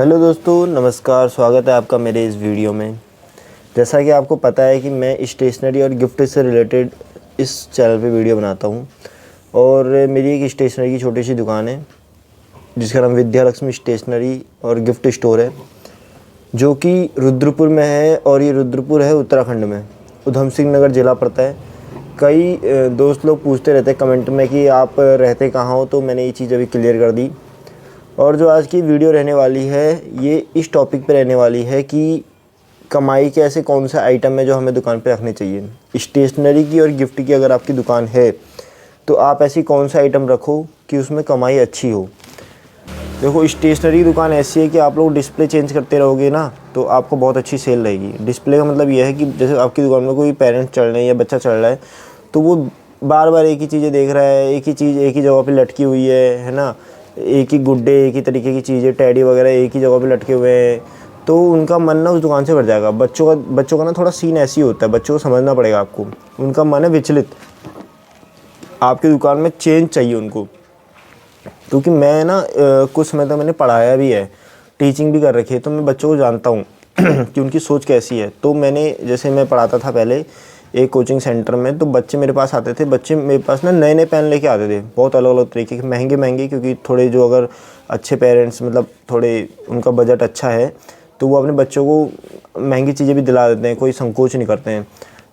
Hello दोस्तों, नमस्कार। स्वागत है आपका मेरे इस वीडियो में। जैसा कि आपको पता है कि मैं स्टेशनरी और गिफ्ट से रिलेटेड इस चैनल पे वीडियो बनाता हूँ और मेरी एक स्टेशनरी की छोटी सी दुकान है जिसका नाम विद्या लक्ष्मी स्टेशनरी और गिफ्ट स्टोर है, जो कि रुद्रपुर में है। और ये रुद्रपुर है उत्तराखंड में, उधम सिंह नगर ज़िला पड़ता है। कई दोस्त लोग पूछते रहते हैं कमेंट में कि आप रहते कहाँ हो, तो मैंने ये चीज़ अभी क्लियर कर दी। और जो आज की वीडियो रहने वाली है ये इस टॉपिक पे रहने वाली है कि कमाई के ऐसे कौन से आइटम है जो हमें दुकान पे रखने चाहिए। स्टेशनरी की और गिफ्ट की अगर आपकी दुकान है तो आप ऐसी कौन सा आइटम रखो कि उसमें कमाई अच्छी हो। देखो, स्टेशनरी की दुकान ऐसी है कि आप लोग डिस्प्ले चेंज करते रहोगे ना तो आपको बहुत अच्छी सेल रहेगी। डिस्प्ले का मतलब यह है कि जैसे आपकी दुकान में कोई पेरेंट्स चल रहे हैं या बच्चा चल रहा है तो वो बार बार एक ही चीज़ें देख रहा है, एक ही चीज़ एक ही जगह पे लटकी हुई है ना, एक ही गुड्डे, एक ही तरीके की चीज़ें, टैडी वगैरह एक ही जगह पे लटके हुए हैं, तो उनका मन ना उस दुकान से भर जाएगा। बच्चों का ना थोड़ा सीन ऐसी होता है, बच्चों को समझना पड़ेगा आपको। उनका मन है विचलित, आपकी दुकान में चेंज चाहिए उनको। क्योंकि मैं ना कुछ समय तक मैंने पढ़ाया भी है, टीचिंग भी कर रखी है, तो मैं बच्चों को जानता हूँ कि उनकी सोच कैसी है। तो मैंने जैसे मैं पढ़ाता था पहले एक कोचिंग सेंटर में, तो बच्चे मेरे पास आते थे। बच्चे मेरे पास ना नए नए पेन लेके आते थे, बहुत अलग अलग तरीके के, महंगे महंगे, क्योंकि थोड़े जो अगर अच्छे पेरेंट्स मतलब थोड़े उनका बजट अच्छा है तो वो अपने बच्चों को महंगी चीज़ें भी दिला देते हैं, कोई संकोच नहीं करते हैं।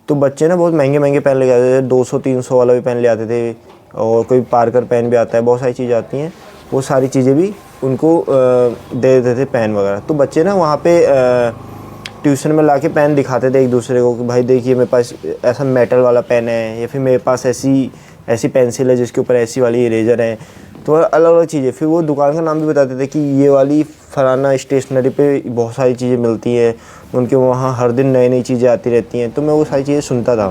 तो बच्चे ना बहुत महंगे महंगे पेन लेके आते थे, 200-300 वाला भी पेन ले आते थे, और कोई पार्कर पेन भी आता है, बहुत सारी चीज़ें आती हैं। वो सारी चीज़ें भी उनको दे देते थे, पेन वगैरह। तो बच्चे ना वहाँ पे ट्यूशन में लाके पेन दिखाते थे एक दूसरे को कि भाई देखिए मेरे पास ऐसा मेटल वाला पेन है, या फिर मेरे पास ऐसी पेंसिल है जिसके ऊपर ऐसी वाली इरेजर है। तो अलग अलग चीज़ें, फिर वो दुकान का नाम भी बताते थे कि ये वाली फलाना स्टेशनरी पे बहुत सारी चीज़ें मिलती हैं, उनके वहाँ हर दिन नई नई चीज़ें आती रहती हैं। तो मैं वो सारी चीज़ें सुनता था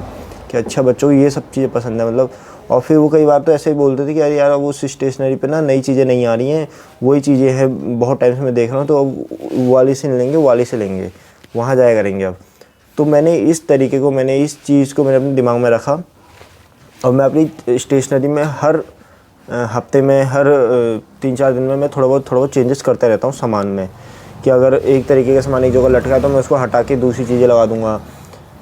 कि अच्छा बच्चों को ये सब चीज़ें पसंद है मतलब। और फिर वो कई बार तो ऐसे ही बोलते थे कि यार वो स्टेशनरी पे ना नई चीज़ें नहीं आ रही हैं, वही चीज़ें हैं बहुत टाइम से मैं देख रहा हूँ, तो अब वाली से नहीं लेंगे, वाली से लेंगे, वहाँ जाया करेंगे अब। तो मैंने इस तरीके को, मैंने इस चीज़ को मैंने अपने दिमाग में रखा, और मैं अपनी स्टेशनरी में हर हफ्ते में, हर 3-4 दिन में मैं थोड़ा बहुत चेंजेस करता रहता हूँ सामान में। कि अगर एक तरीके का सामान एक जगह लटका है तो मैं उसको हटा के दूसरी चीज़ें लगा दूँगा,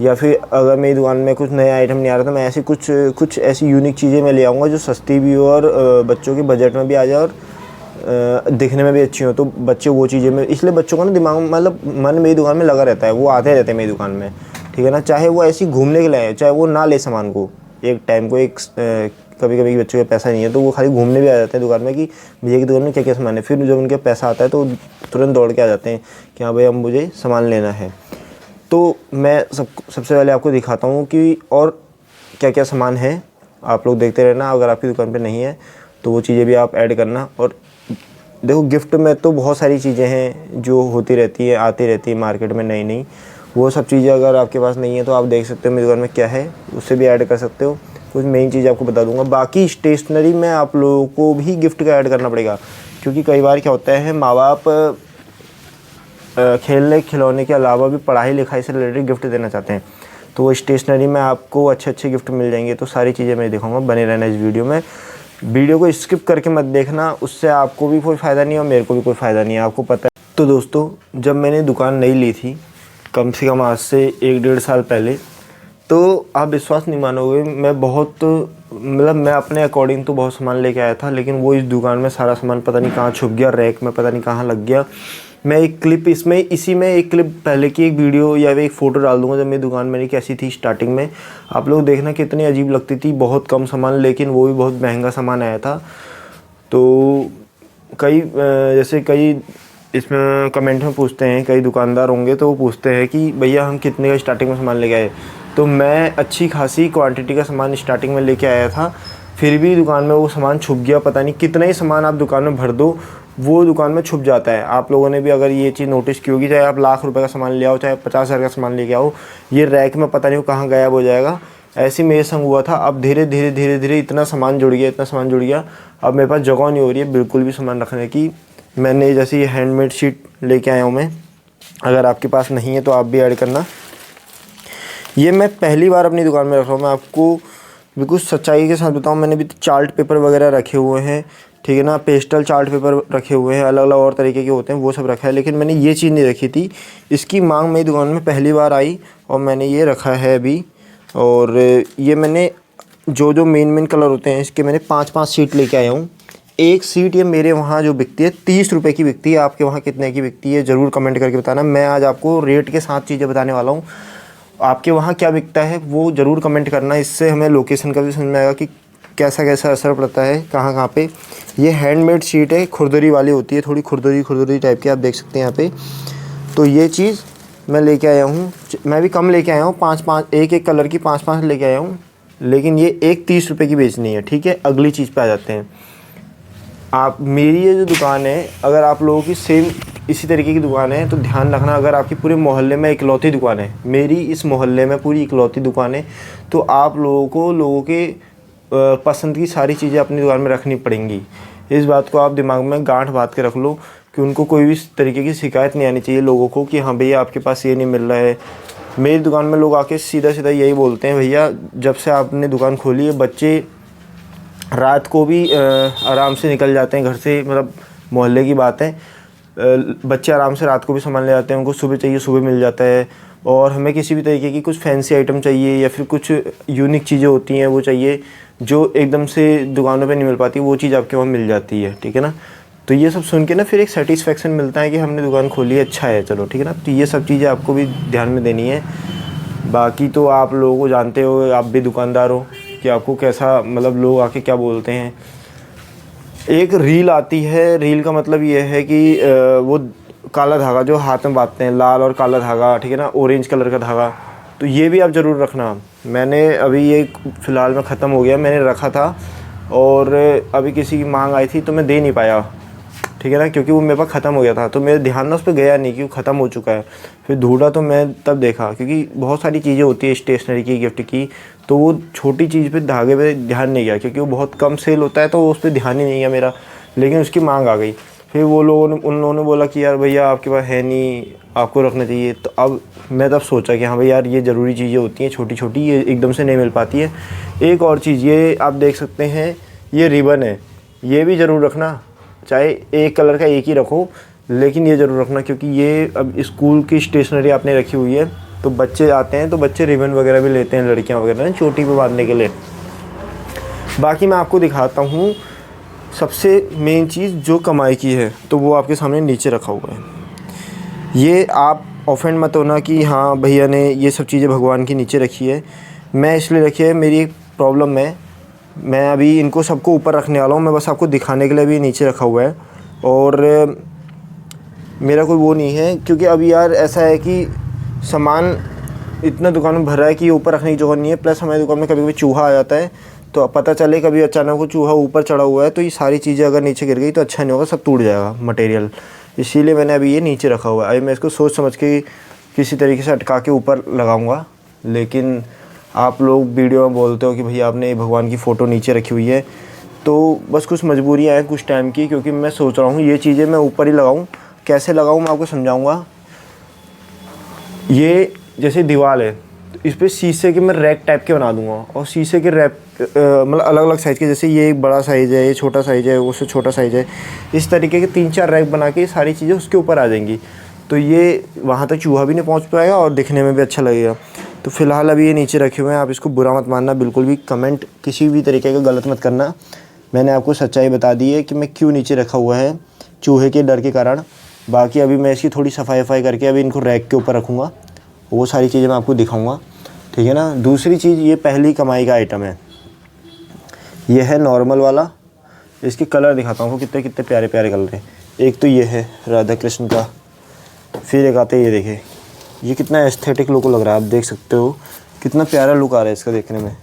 या फिर अगर मेरी दुकान में कुछ नया आइटम नहीं आ रहा तो मैं ऐसी कुछ ऐसी यूनिक चीज़ें मैं ले आऊँगा जो सस्ती भी हो और बच्चों के बजट में भी आ जाए और दिखने में भी अच्छी हो, तो बच्चे वो चीज़ें में, इसलिए बच्चों का ना दिमाग मतलब मन मेरी दुकान में लगा रहता है, वो आते रहते हैं मेरी दुकान में, ठीक है ना। चाहे वो ऐसी घूमने के लिए आए, चाहे वो ना ले सामान को एक टाइम को, एक कभी कभी बच्चों के पैसा नहीं है तो वो खाली घूमने भी आ जाते हैं दुकान में कि भैया की दुकान में क्या क्या सामान है। फिर जब उनके पैसा आता है तो तुरंत दौड़ के आ जाते हैं कि हाँ भाई अब मुझे सामान लेना है। तो मैं सबसे पहले आपको दिखाता हूँ कि और क्या क्या सामान है, आप लोग देखते रहना। अगर आपकी दुकान पे नहीं है तो वो चीज़ें भी आप ऐड करना। और देखो, गिफ्ट में तो बहुत सारी चीज़ें हैं जो होती रहती है, आती रहती है मार्केट में नई नई। वो सब चीज़ें अगर आपके पास नहीं है तो आप देख सकते हो मेरी दुकान में क्या है, उससे भी ऐड कर सकते हो। कुछ मेन चीज़ आपको बता दूंगा। बाकी स्टेशनरी में आप लोगों को भी गिफ्ट का ऐड करना पड़ेगा, क्योंकि कई बार क्या होता है माँ बाप खेलने खिलौने के अलावा भी पढ़ाई लिखाई से रिलेटेड गिफ्ट देना चाहते हैं, तो वो स्टेशनरी में आपको अच्छे अच्छे गिफ्ट मिल जाएंगे। तो सारी चीज़ें मैं दिखाऊंगा, बने रहना इस वीडियो में। वीडियो को स्किप करके मत देखना, उससे आपको भी कोई फ़ायदा नहीं है और मेरे को भी कोई फ़ायदा नहीं है, आपको पता है। तो दोस्तों, जब मैंने दुकान नई ली थी कम से कम आज से 1-1.5 साल पहले, तो आप विश्वास नहीं मानोगे, मैं बहुत मतलब मैं अपने अकॉर्डिंग तो बहुत सामान लेके आया था, लेकिन वो इस दुकान में सारा सामान पता नहीं कहाँ छुप गया, रैक में पता नहीं कहाँ लग गया। मैं एक क्लिप इसी में एक क्लिप पहले की एक वीडियो या एक फ़ोटो डाल दूंगा जब मेरी दुकान मेरी कैसी थी स्टार्टिंग में। आप लोग देखना कितनी अजीब लगती थी, बहुत कम सामान लेकिन वो भी बहुत महंगा सामान आया था। तो कई इसमें कमेंट में पूछते हैं, कई दुकानदार होंगे तो वो पूछते हैं कि भैया हम कितने का स्टार्टिंग में सामान लेके आए। तो मैं अच्छी खासी क्वांटिटी का सामान स्टार्टिंग में लेके आया था, फिर भी दुकान में वो सामान छुप गया। पता नहीं कितना ही सामान आप दुकान में भर दो वो दुकान में छुप जाता है। आप लोगों ने भी अगर ये चीज़ नोटिस की होगी, चाहे आप लाख रुपए का सामान ले आओ, चाहे 50,000 का सामान लेके आओ, ये रैक में पता नहीं कहाँ गायब हो जाएगा। ऐसे मेरे संग हुआ था। अब धीरे धीरे इतना सामान जुड़ गया, अब मेरे पास जगह नहीं हो रही है बिल्कुल भी सामान रखने की। मैंने जैसे ये हैंडमेड शीट लेके आया हूँ मैं, अगर आपके पास नहीं है तो आप भी ऐड करना। ये मैं पहली बार अपनी दुकान में रख रहा हूँ। मैं आपको बिल्कुल सच्चाई के साथ बताऊँ, मैंने भी चार्ट पेपर वगैरह रखे हुए हैं, ठीक है ना, पेस्टल चार्ट पेपर रखे हुए हैं, अलग अलग और तरीके के होते हैं, वो सब रखा है, लेकिन मैंने ये चीज़ नहीं रखी थी। इसकी मांग मेरी दुकान में पहली बार आई और मैंने ये रखा है अभी। और ये मैंने जो मेन कलर होते हैं इसके मैंने 5-5 शीट लेके आया हूँ। एक सीट ये मेरे वहाँ जो बिकती है 30 रुपये की बिकती है। आपके वहाँ कितने की बिकती है ज़रूर कमेंट करके बताना। मैं आज आपको रेट के साथ चीज़ें बताने वाला हूँ। आपके वहाँ क्या बिकता है वो ज़रूर कमेंट करना, इससे हमें लोकेशन का भी समझ में आएगा कि कैसा कैसा असर पड़ता है कहाँ कहाँ पे। ये हैंडमेड शीट है, खुरदरी वाली होती है, थोड़ी खुरदरी टाइप की, आप देख सकते हैं यहाँ पे। तो ये चीज़ मैं लेके आया हूँ, मैं भी कम लेके आया हूँ, 5-5 एक कलर की 5-5 लेके आया हूँ, लेकिन ये एक 30 रुपये की बेचनी है, ठीक है। अगली चीज़ पे आ जाते हैं। आप मेरी ये जो दुकान है, अगर आप लोगों की सेम इसी तरीके की दुकान है तो ध्यान रखना, अगर आपकी पूरे मोहल्ले में इकलौती दुकान है, मेरी इस मोहल्ले में पूरी इकलौती दुकान है, तो आप लोगों के पसंद की सारी चीज़ें अपनी दुकान में रखनी पड़ेंगी। इस बात को आप दिमाग में गांठ बांध के रख लो कि उनको कोई भी तरीके की शिकायत नहीं आनी चाहिए लोगों को कि हाँ भैया आपके पास ये नहीं मिल रहा है। मेरी दुकान में लोग आके सीधा यही बोलते हैं, भैया जब से आपने दुकान खोली है बच्चे रात को भी आराम से निकल जाते हैं घर से, मतलब मोहल्ले की बात है, बच्चे आराम से रात को भी सामान ले जाते हैं, उनको सुबह चाहिए सुबह मिल जाता है। और हमें किसी भी तरीके की कुछ फैंसी आइटम चाहिए या फिर कुछ यूनिक चीज़ें होती हैं वो चाहिए जो एकदम से दुकानों पे नहीं मिल पाती, वो चीज़ आपके वहाँ मिल जाती है, ठीक है ना। तो ये सब सुन के ना फिर एक सेटिस्फेक्शन मिलता है कि हमने दुकान खोली है, अच्छा है, चलो ठीक है ना। तो ये सब चीज़ें आपको भी ध्यान में देनी है। बाकी तो आप लोगों को जानते हो, आप भी दुकानदार हो, कि आपको कैसा, मतलब लोग आके क्या बोलते हैं। एक रील आती है, रील का मतलब ये है कि वो काला धागा जो हाथ में बांधते हैं, लाल और काला धागा, ठीक है ना, ऑरेंज कलर का धागा, तो ये भी आप ज़रूर रखना। मैंने अभी ये फ़िलहाल में ख़त्म हो गया, मैंने रखा था और अभी किसी की मांग आई थी तो मैं दे नहीं पाया, ठीक है ना, क्योंकि वो मेरे पास ख़त्म हो गया था। तो मेरा ध्यान ना उस पर गया नहीं कि वो ख़त्म हो चुका है। फिर ढूंढा तो मैं तब देखा, क्योंकि बहुत सारी चीज़ें होती है स्टेशनरी की, गिफ्ट की, तो वो छोटी चीज़ पे धागे पे ध्यान नहीं गया, क्योंकि वो बहुत कम सेल होता है तो उस पर ध्यान ही नहीं गया मेरा। लेकिन उसकी मांग आ गई, फिर उन लोगों ने बोला कि यार भैया आपके पास है नहीं, आपको रखना चाहिए। तो अब मैं तब सोचा कि हाँ भाई यार ये ज़रूरी चीज़ें होती हैं छोटी छोटी, ये एकदम से नहीं मिल पाती है। एक और चीज़ ये आप देख सकते हैं, ये रिबन है, ये भी ज़रूर रखना, चाहे एक कलर का एक ही रखो, लेकिन ये ज़रूर रखना, क्योंकि ये अब स्कूल की स्टेशनरी आपने रखी हुई है तो बच्चे आते हैं तो बच्चे रिबन वगैरह भी लेते हैं, लड़कियां वगैरह चोटी पे बांधने के लिए। बाकी मैं आपको दिखाता हूँ सबसे मेन चीज़ जो कमाई की है, तो वो आपके सामने नीचे रखा हुआ है। ये आप ऑफेंड मत होना कि हाँ भैया ने ये सब चीज़ें भगवान की नीचे रखी है, मैं इसलिए रखी है, मेरी एक प्रॉब्लम है, मैं अभी इनको सबको ऊपर रखने वाला हूँ, मैं बस आपको दिखाने के लिए भी नीचे रखा हुआ है। और मेरा कोई वो नहीं है, क्योंकि अभी यार ऐसा है कि सामान इतना दुकान में भर रहा है कि ऊपर रखने की जगह नहीं है। प्लस हमारी दुकान में कभी कभी चूहा आ जाता है, तो पता चले कभी अचानक वो चूहा ऊपर चढ़ा हुआ है तो ये सारी चीज़ें अगर नीचे गिर गई तो अच्छा नहीं होगा, सब टूट जाएगा मटेरियल। इसीलिए मैंने अभी ये नीचे रखा हुआ है। अभी मैं इसको सोच समझ के किसी तरीके से अटका के ऊपर लगाऊंगा। लेकिन आप लोग वीडियो में बोलते हो कि भैया आपने भगवान की फ़ोटो नीचे रखी हुई है, तो बस कुछ मजबूरियाँ हैं कुछ टाइम की, क्योंकि मैं सोच रहा हूँ ये चीज़ें मैं ऊपर ही लगाऊँ। कैसे लगाऊँ मैं आपको समझाऊँगा। ये जैसे दीवार है, इस पर शीशे के मैं रैक टाइप के बना दूंगा, और शीशे के रैक मतलब अलग अलग साइज़ के, जैसे ये एक बड़ा साइज़ है, ये छोटा साइज़ है, उससे छोटा साइज़ है, इस तरीके के 3-4 रैक बना के सारी चीज़ें उसके ऊपर आ जाएंगी। तो ये वहाँ तक चूहा भी नहीं पहुँच पाएगा और दिखने में भी अच्छा लगेगा। तो फ़िलहाल अभी ये नीचे रखे हुए हैं, आप इसको बुरा मत मानना, बिल्कुल भी कमेंट किसी भी तरीके का गलत मत करना। मैंने आपको सच्चाई बता दी है कि मैं क्यों नीचे रखा हुआ है, चूहे के डर के कारण। बाकी अभी मैं इसकी थोड़ी सफाई करके अभी इनको रैक के ऊपर रखूँगा, वो सारी चीज़ें मैं आपको दिखाऊंगा, ठीक है ना। दूसरी चीज़, ये पहली कमाई का आइटम है, ये है नॉर्मल वाला। इसके कलर दिखाता हूँ कितने कितने प्यारे प्यारे कलर हैं। एक तो ये है राधा कृष्ण का, फिर एक आते ये देखे, ये कितना एस्थेटिक लुक लग रहा है, आप देख सकते हो कितना प्यारा लुक आ रहा है इसका देखने में,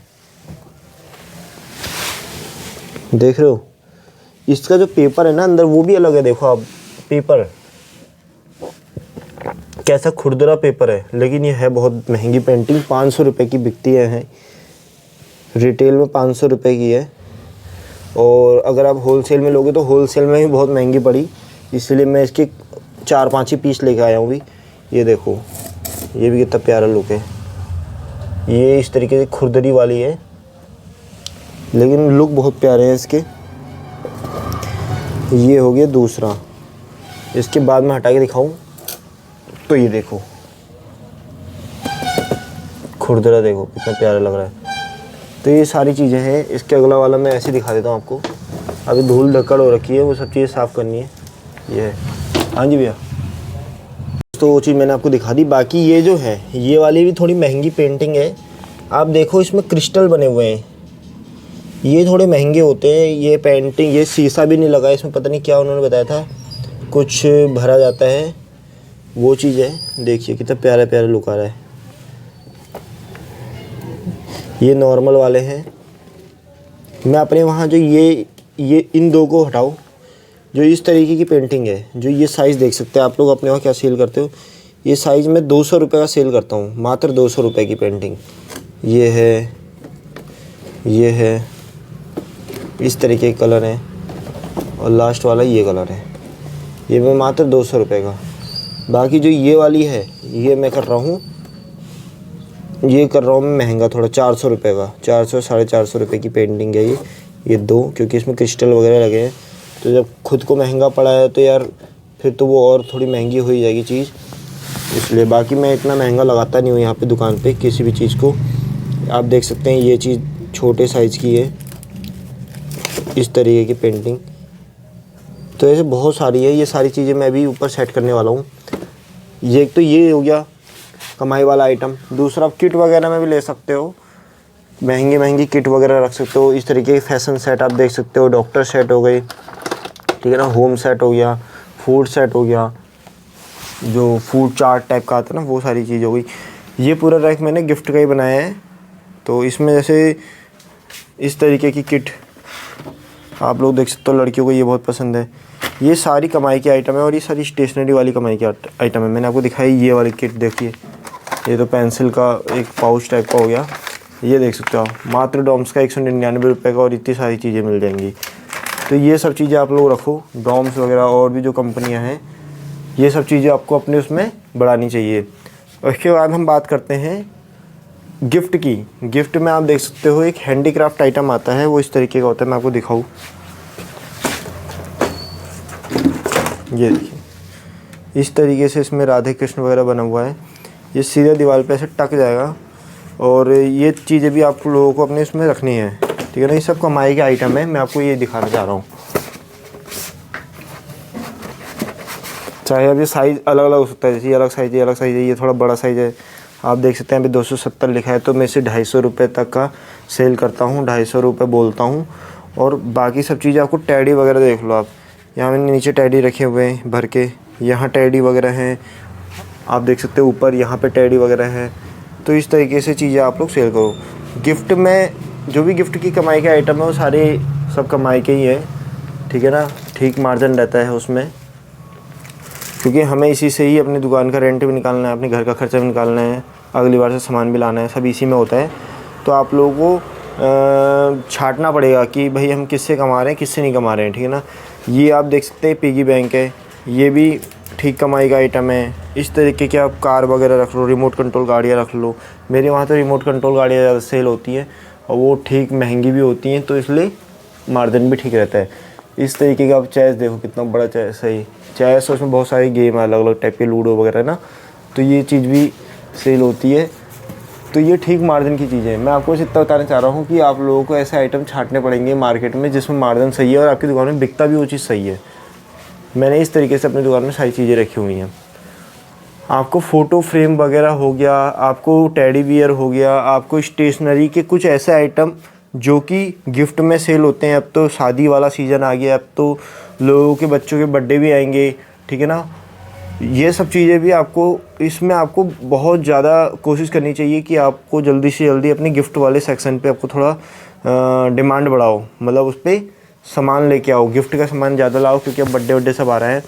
देख रहे हो। इसका जो पेपर है ना अंदर वो भी अलग है, देखो आप पेपर कैसा खुरदरा पेपर है। लेकिन ये है बहुत महंगी पेंटिंग, 500 रुपये की बिकती है, रिटेल में 500 रुपये की है, और अगर आप होलसेल में लोगे तो होलसेल में भी बहुत महंगी पड़ी। इसलिए मैं इसके 4-5 ही पीस लेके आया हूँ भी। ये देखो, ये भी कितना प्यारा लुक है। ये इस तरीके से खुरदरी वाली है, लेकिन लुक बहुत प्यारे हैं इसके। ये हो गया दूसरा। इसके बाद में हटा के दिखाऊं तो ये देखो खुरदरा, देखो कितना प्यारा लग रहा है। तो ये सारी चीज़ें हैं। इसके अगला वाला मैं ऐसे दिखा देता हूँ आपको। अभी धूल धक्कड़ हो रखी है, वो सब चीज़ें साफ़ करनी है। ये है, हाँ जी भैया। तो वो चीज़ मैंने आपको दिखा दी। बाकी ये जो है, ये वाली भी थोड़ी महंगी पेंटिंग है। आप देखो इसमें क्रिस्टल बने हुए हैं, ये थोड़े महंगे होते हैं। ये पेंटिंग, ये शीशा भी नहीं लगा इसमें, पता नहीं क्या उन्होंने बताया था, कुछ भरा जाता है, वो चीज़ है। देखिए कितना प्यारा प्यारा लुक आ रहा है। ये नॉर्मल वाले हैं। मैं अपने वहाँ जो ये इन दो को हटाओ, जो इस तरीके की पेंटिंग है, जो ये साइज़ देख सकते हैं आप लोग अपने वहाँ क्या सेल करते हो। ये साइज़ मैं 200 रुपये का सेल करता हूँ, मात्र 200 रुपये की पेंटिंग। ये है, ये है, इस तरीके के कलर हैं, और लास्ट वाला ये कलर है। ये मैं मात्र 200 रुपये का। बाकी जो ये वाली है, ये मैं कर रहा हूँ, ये कर रहा हूँ मैं महंगा थोड़ा, 400 रुपये का। 400 450 रुपये की पेंटिंग है ये दो, क्योंकि इसमें क्रिस्टल वगैरह लगे हैं। तो जब खुद को महंगा पड़ा है तो यार फिर तो वो और थोड़ी महंगी हो ही जाएगी चीज़, इसलिए। बाकी मैं इतना महंगा लगाता नहीं हूँ यहाँ पे दुकान पे किसी भी चीज़ को। आप देख सकते हैं ये चीज़ छोटे साइज़ की है, इस तरीके की पेंटिंग। तो ऐसे बहुत सारी है। ये सारी चीज़ें मैं भी ऊपर सेट करने वाला हूँ। ये एक तो ये हो गया कमाई वाला आइटम। दूसरा, आप किट वगैरह में भी ले सकते हो, महंगी महंगी किट वगैरह रख सकते हो। इस तरीके के फैशन सेट आप देख सकते हो, डॉक्टर सेट हो गए, ठीक है ना, होम सेट हो गया, फूड सेट हो गया, जो फूड चार्ट टाइप का आता है ना, वो सारी चीज़ हो गई। ये पूरा रैक मैंने गिफ्ट का ही बनाया है। तो इसमें जैसे इस तरीके की किट आप लोग देख सकते हो, लड़कियों को ये बहुत पसंद है। ये सारी कमाई की आइटम है, और ये सारी स्टेशनरी वाली कमाई की आइटम है। मैंने आपको दिखाई ये वाली किट, देखिए ये तो पेंसिल का एक पाउच टाइप का हो गया। ये देख सकते हो आप, मात्र डॉम्स का 199 रुपये का, और इतनी सारी चीज़ें मिल जाएंगी। तो ये सब चीज़ें आप लोग रखो, डॉम्स वगैरह और भी जो कंपनियां हैं, ये सब चीज़ें आपको अपने उसमें बढ़ानी चाहिए। उसके बाद हम बात करते हैं गिफ्ट की। गिफ्ट में आप देख सकते हो एक हैंडीक्राफ्ट आइटम आता है, वो इस तरीके का होता है। मैं आपको दिखाऊँ, ये देखिए इस तरीके से इसमें राधे कृष्ण वगैरह बना हुआ है। ये सीधे दीवार पे ऐसे टक जाएगा, और ये चीज़ें भी आप लोगों को अपने इसमें रखनी है, ठीक है ना। ये सब कमाई के आइटम है, मैं आपको ये दिखाना चाह रहा हूँ। चाहे अब ये साइज़ अलग अलग हो सकता है, जैसे ये अलग साइज़ है, अलग साइज़ है, ये थोड़ा बड़ा साइज़ है। आप देख सकते हैं अभी 270 लिखा है, तो मैं इसे 250 रुपये तक का सेल करता हूँ, 250 रुपये बोलता हूँ। और बाकी सब चीज़ें आपको टैडी वगैरह देख लो आप, यहाँ मैंने नीचे टैडी रखे हुए हैं भर के, यहाँ टैडी वगैरह हैं, आप देख सकते हो ऊपर यहाँ पे टैडी वगैरह है। तो इस तरीके से चीज़ें आप लोग सेल करो। गिफ्ट में जो भी गिफ्ट की कमाई के आइटम है, वो सारे सब कमाई के ही है, ठीक है ना। ठीक मार्जिन रहता है उसमें, क्योंकि हमें इसी से ही अपनी दुकान का रेंट भी निकालना है, अपने घर का खर्चा भी निकालना है, अगली बार से सामान भी लाना है, सब इसी में होता है। तो आप लोगों को छांटना पड़ेगा कि भाई हम किससे कमा रहे हैं, किससे नहीं कमा रहे हैं, ठीक है ना। ये आप देख सकते हैं पिगी बैंक है, ये भी ठीक कमाई का आइटम है। इस तरीके के आप कार वगैरह रख लो, रिमोट कंट्रोल गाड़ियाँ रख लो। मेरे वहाँ तो रिमोट कंट्रोल गाड़ियाँ ज़्यादा सेल होती हैं, और वो ठीक महंगी भी होती हैं, तो इसलिए मार्जिन भी ठीक रहता है। इस तरीके का आप चेस देखो, कितना बड़ा चेस है। चेस उसमें बहुत सारी गेम है, अलग अलग टाइप के, लूडो वगैरह ना, तो ये चीज़ भी सेल होती है। तो ये ठीक मार्जिन की चीज़ें हैं। मैं आपको इतना बताना चाह रहा हूँ कि आप लोगों को ऐसे आइटम छांटने पड़ेंगे मार्केट में जिसमें मार्जिन सही है, और आपकी दुकान में बिकता भी वो चीज़ सही है। मैंने इस तरीके से अपनी दुकान में सारी चीज़ें रखी हुई हैं। आपको फ़ोटो फ्रेम वगैरह हो गया, आपको टेडी बियर हो गया, आपको स्टेशनरी के कुछ ऐसे आइटम जो कि गिफ्ट में सेल होते हैं। अब तो शादी वाला सीज़न आ गया, अब तो लोगों के बच्चों के बर्थडे भी आएंगे, ठीक है ना। ये सब चीज़ें भी आपको इसमें आपको बहुत ज़्यादा कोशिश करनी चाहिए कि आपको जल्दी से जल्दी अपने गिफ्ट वाले सेक्शन पे आपको थोड़ा डिमांड बढ़ाओ, मतलब उस पर सामान लेके आओ, गिफ्ट का सामान ज़्यादा लाओ, क्योंकि अब बर्थडे सब आ रहा है।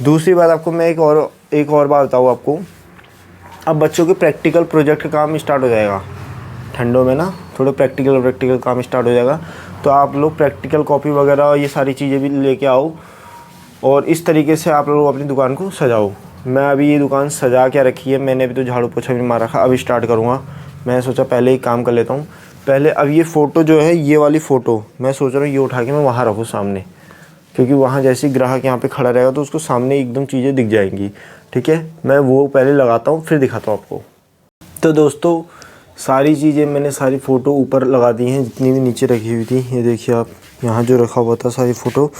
दूसरी बात, आपको मैं एक और बात बताऊँ आपको। अब बच्चों के प्रैक्टिकल प्रोजेक्ट का काम स्टार्ट हो जाएगा ठंडों में ना, थोड़ा प्रैक्टिकल काम स्टार्ट हो जाएगा। तो आप लोग प्रैक्टिकल कॉपी वगैरह ये सारी चीज़ें भी लेके आओ, और इस तरीके से आप लोग अपनी दुकान को सजाओ। मैं अभी ये दुकान सजा के रखी है, मैंने अभी तो झाड़ू पोछा भी मार रखा, अभी स्टार्ट करूँगा। मैंने सोचा पहले ही काम कर लेता हूँ। पहले अब ये फ़ोटो जो है, ये वाली फ़ोटो मैं सोच रहा हूँ ये उठा के मैं वहाँ रखूँ सामने, क्योंकि वहाँ जैसे ही ग्राहक यहाँ पे खड़ा रहेगा तो उसको सामने एकदम चीज़ें दिख जाएंगी। ठीक है, मैं वो पहले लगाता हूँ फिर दिखाता हूँ आपको। तो दोस्तों सारी चीज़ें मैंने सारी फ़ोटो ऊपर लगा दी हैं, जितनी भी नीचे रखी हुई थी। ये देखिए आप, यहाँ जो रखा हुआ था सारी फ़ोटो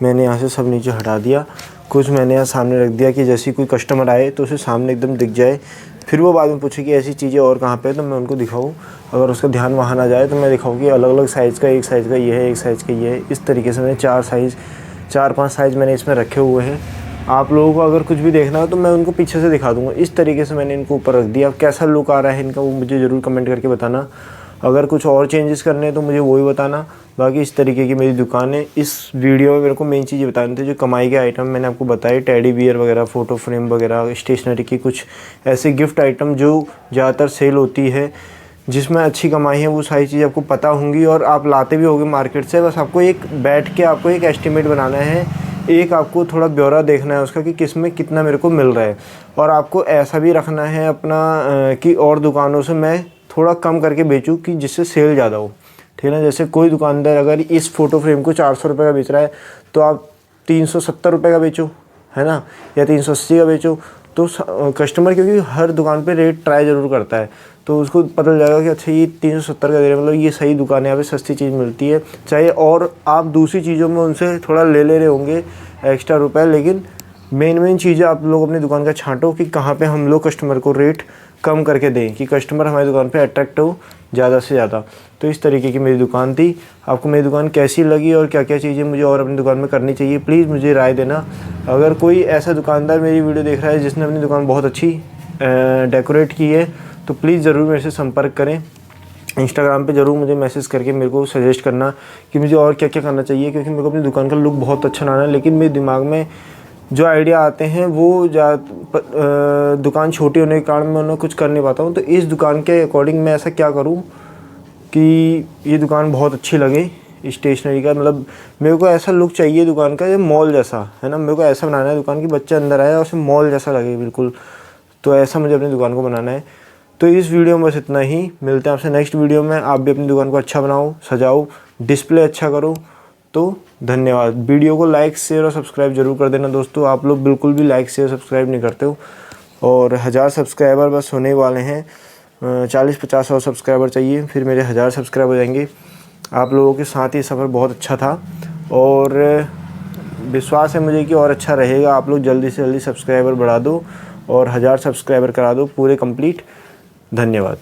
मैंने यहाँ से सब नीचे हटा दिया। कुछ मैंने यहाँ सामने रख दिया कि जैसे कोई कस्टमर आए तो उसे सामने एकदम दिख जाए, फिर वो बाद में पूछे कि ऐसी चीज़ें और कहाँ पे है तो मैं उनको दिखाऊँ। अगर उसका ध्यान वहाँ ना जाए तो मैं दिखाऊँ कि अलग अलग साइज़ का, एक साइज़ का ये है, एक साइज़ का ये है। इस तरीके से मैंने 4-5 साइज़ मैंने इसमें रखे हुए हैं। आप लोगों को अगर कुछ भी देखना हो तो मैं उनको पीछे से दिखा दूँगा। इस तरीके से मैंने इनको ऊपर रख दिया। अब कैसा लुक आ रहा है इनका वो मुझे ज़रूर कमेंट करके बताना। अगर कुछ और चेंजेस करने हैं तो मुझे वो ही बताना। बाकी इस तरीके की मेरी दुकान है। इस वीडियो में मेरे को मेन चीज़ बताने थे, जो कमाई के आइटम मैंने आपको बताए, टेडी बियर वगैरह, फ़ोटो फ्रेम वगैरह, स्टेशनरी की कुछ ऐसे गिफ्ट आइटम जो ज़्यादातर सेल होती है, जिसमें अच्छी कमाई है, वो सारी चीज़ आपको पता होंगी और आप लाते भी होंगे मार्केट से। बस आपको एक बैठ के आपको एक एस्टिमेट बनाना है, एक आपको थोड़ा ब्यौरा देखना है उसका कि किस में कितना मेरे को मिल रहा है। और आपको ऐसा भी रखना है अपना कि और दुकानों से मैं थोड़ा कम करके बेचूँ कि जिससे सेल ज़्यादा हो। ठीक है ना, जैसे कोई दुकानदार अगर इस फ़ोटो फ्रेम को 400 रुपये का बेच रहा है तो आप 370 रुपये का बेचो, है ना, या 380 का बेचो। तो कस्टमर, क्योंकि हर दुकान पे रेट ट्राई ज़रूर करता है, तो उसको पता चल जाएगा कि अच्छा ये 370 का दे रहे हैं, मतलब ये सही दुकान है, यहाँ पे सस्ती चीज़ मिलती है। चाहे और आप दूसरी चीज़ों में उनसे थोड़ा ले रहे होंगे एक्स्ट्रा रुपए, लेकिन मेन चीज़ें आप लोग अपनी दुकान का छांटो कि कहाँ पे हम लोग कस्टमर को रेट कम करके दें कि कस्टमर हमारी दुकान पे अट्रैक्ट हो ज़्यादा से ज़्यादा। तो इस तरीके की मेरी दुकान थी। आपको मेरी दुकान कैसी लगी और क्या क्या चीज़ें मुझे और अपनी दुकान में करनी चाहिए, प्लीज़ मुझे राय देना। अगर कोई ऐसा दुकानदार मेरी वीडियो देख रहा है जिसने अपनी दुकान बहुत अच्छी डेकोरेट की है तो प्लीज़ ज़रूर मेरे से संपर्क करें। इंस्टाग्राम पे ज़रूर मुझे मैसेज करके मेरे को सजेस्ट करना कि मुझे और क्या क्या करना चाहिए, क्योंकि मेरे को अपनी दुकान का लुक बहुत अच्छा बनाना है, लेकिन मेरे दिमाग में जो आइडिया आते हैं वो दुकान छोटी होने के कारण मैं उन्हें कुछ कर नहीं पाता हूँ। तो इस दुकान के अकॉर्डिंग मैं ऐसा क्या करूँ कि ये दुकान बहुत अच्छी लगे स्टेशनरी का, मतलब मेरे को ऐसा लुक चाहिए दुकान का, ये मॉल जैसा, है ना। मेरे को ऐसा बनाना है दुकान की बच्चे अंदर आए और उसे मॉल जैसा लगे बिल्कुल। तो ऐसा मुझे अपनी दुकान को बनाना है। तो इस वीडियो में बस इतना ही। मिलते हैं आपसे नेक्स्ट वीडियो में। आप भी अपनी दुकान को अच्छा बनाओ, सजाओ, डिस्प्ले अच्छा करो। तो धन्यवाद। वीडियो को लाइक, शेयर और सब्सक्राइब जरूर कर देना दोस्तों। आप लोग बिल्कुल भी लाइक, शेयर, सब्सक्राइब नहीं करते हो। और 1000 सब्सक्राइबर बस होने वाले हैं। 40-50 और सब्सक्राइबर चाहिए, फिर मेरे 1000 सब्सक्राइबर हो जाएंगे। आप लोगों के साथ ये सफ़र बहुत अच्छा था और विश्वास है मुझे कि और अच्छा रहेगा। आप लोग जल्दी से जल्दी सब्सक्राइबर बढ़ा दो और 1000 सब्सक्राइबर करा दो पूरे कंप्लीट। धन्यवाद।